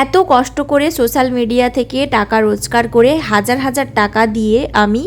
এত কষ্ট করে সোশ্যাল মিডিয়া থেকে টাকা রোজগার করে হাজার হাজার টাকা দিয়ে আমি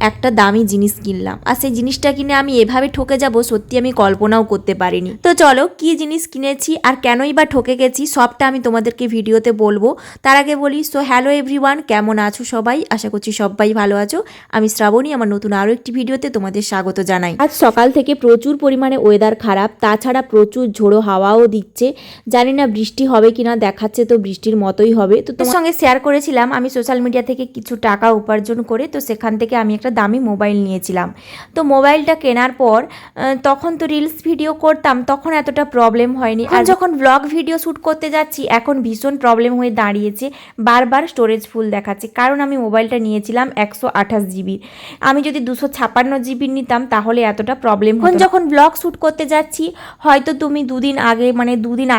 একটা দামি জিনিস কিনলাম, আর সেই জিনিসটা কিনে আমি এভাবে ঠকে যাব সত্যি আমি কল্পনাও করতে পারিনি। তো চলো কি জিনিস কিনেছি আর কেনই বা ঠকে গেছি সবটা আমি তোমাদেরকে ভিডিওতে বলবো। তার আগে বলি, সো হ্যালো এভরিওয়ান, কেমন আছো সবাই? আশা করছি সবাই ভালো আছো। আমি শ্রাবণী, আমার নতুন আরও একটি ভিডিওতে তোমাদের স্বাগত জানাই। আজ সকাল থেকে প্রচুর পরিমাণে ওয়েদার খারাপ, তাছাড়া প্রচুর ঝোড়ো হাওয়াও দিচ্ছে। জানি না বৃষ্টি হবে কিনা, দেখাচ্ছে তো বৃষ্টির মতোই হবে। তো তোমার সঙ্গে শেয়ার করেছিলাম আমি সোশ্যাল মিডিয়া থেকে কিছু টাকা উপার্জন করে, তো সেখান থেকে আমি একটা দামি মোবাইল নিয়েছিলাম। তো মোবাইলটা কেনার পর তখন তো রিলস ভিডিও করতাম, তখন এতটা প্রবলেম হয়নি। আর যখন ব্লগ ভিডিও শ্যুট করতে যাচ্ছি এখন ভীষণ প্রবলেম হয়ে দাঁড়িয়েছে, বারবার স্টোরেজ ফুল দেখাচ্ছে। কারণ আমি মোবাইলটা নিয়েছিলাম 128 জিবির, আমি যদি 256 জিবির নিতাম তাহলে এতটা প্রবলেম হতো। যখন ব্লগ শ্যুট করতে যাচ্ছি, হয়তো তুমি দুদিন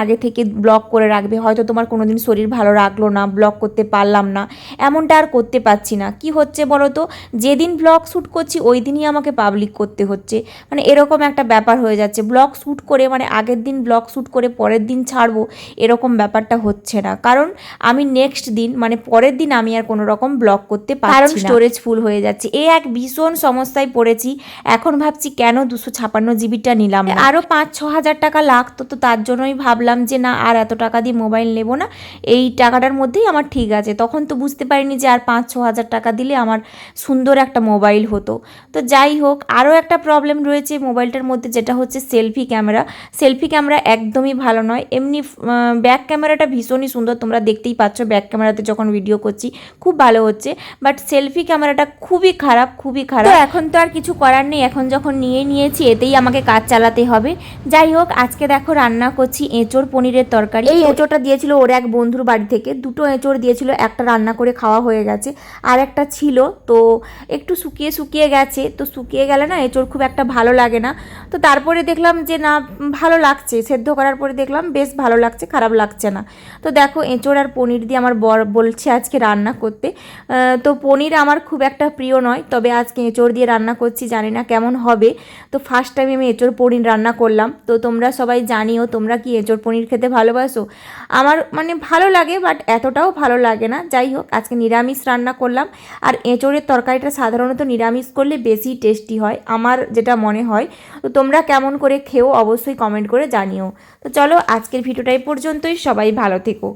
আগে থেকে ব্লগ করে রাখবে, হয়তো তোমার কোনোদিন শরীর ভালো রাখলো না, ব্লগ করতে পারলাম না, এমনটা আর করতে পারছি না। কি হচ্ছে বলো তো, যেদিন ব্লগ শ্যুট করছি ওই দিনই আমাকে পাবলিক করতে হচ্ছে, মানে এরকম একটা ব্যাপার হয়ে যাচ্ছে। ব্লগ শ্যুট করে মানে আগের দিন ব্লগ শ্যুট করে পরের দিন ছাড়বো, এরকম ব্যাপারটা হচ্ছে না। কারণ আমি নেক্সট দিন মানে পরের দিন আমি আর কোনো রকম ব্লগ করতে পারছি না, কারণ স্টোরেজ ফুল হয়ে যাচ্ছে। এই এক ভীষণ সমস্যায় পড়েছি। এখন ভাবছি কেন 256 জিবিটা নিলাম না, আরও 5-6 হাজার টাকা লাগতো। তো তার জন্যই ভাবলাম যে না, আর এত টাকা দিয়ে মোবাইল নেব না, এই টাকাটার মধ্যেই আমার ঠিক আছে। তখন তো বুঝতে পারিনি যে আর 5-6 হাজার টাকা দিলে আমার সুন্দর একটা মোবাইল হতো। তো যাই হোক, আরও একটা প্রবলেম রয়েছে মোবাইলটার মধ্যে, যেটা হচ্ছে সেলফি ক্যামেরা। সেলফি ক্যামেরা একদমই ভালো নয়। এমনি ব্যাক ক্যামেরাটা ভীষণই সুন্দর, তোমরা দেখতেই পাচ্ছ ব্যাক ক্যামেরাতে যখন ভিডিও করছি খুব ভালো হচ্ছে, বাট সেলফি ক্যামেরাটা খুবই খারাপ, খুবই খারাপ। তো এখন তো আর কিছু করার নেই, এখন যখন নিয়েছি এতেই আমাকে কাজ চালাতে হবে। যাই হোক, আজকে দেখো রান্না করছি এঁচোড় পনিরের তরকারি। এই এঁচোড়টা দিয়েছিল ওর এক বন্ধুর বাড়ি থেকে, দুটো এঁচোড় দিয়েছিল, একটা রান্না করে খাওয়া হয়ে গেছে, আর একটা ছিল তো একটু শুকিয়ে গেছে। তো শুকিয়ে গেলে না এঁচোড় খুব একটা ভালো লাগে না। তো তারপরে দেখলাম যে না, ভালো লাগছে, সেদ্ধ করার পরে দেখলাম বেশ ভালো লাগছে, খারাপ লাগছে না। তো দেখো এঁচোড় আর পনির দিয়ে আমার বর বলছে আজকে রান্না করতে। তো পনির আমার খুব একটা প্রিয় নয়, তবে আজকে এঁচোড় দিয়ে রান্না করছি, জানি না কেমন হবে। তো ফার্স্ট টাইম আমি এঁচোড় পনির রান্না করলাম। তো তোমরা সবাই জানিও তোমরা কি এঁচোড় পনির খেতে ভালোবাসো। আমার মানে ভালো লাগে, বাট এতটাও ভালো লাগে না। যাই হোক, আজকে নিরামিষ রান্না করলাম। আর এঁচোড়ের তরকারিটা সাধারণত নিরামিষ করলে বেশি টেস্টি হয়, আমার যেটা মনে হয়। তো তোমরা কেমন করে খেও অবশ্যই কমেন্ট করে জানিও। তো চলো আজকের ভিডিওটা এই পর্যন্তই, সবাই ভালো থেকো।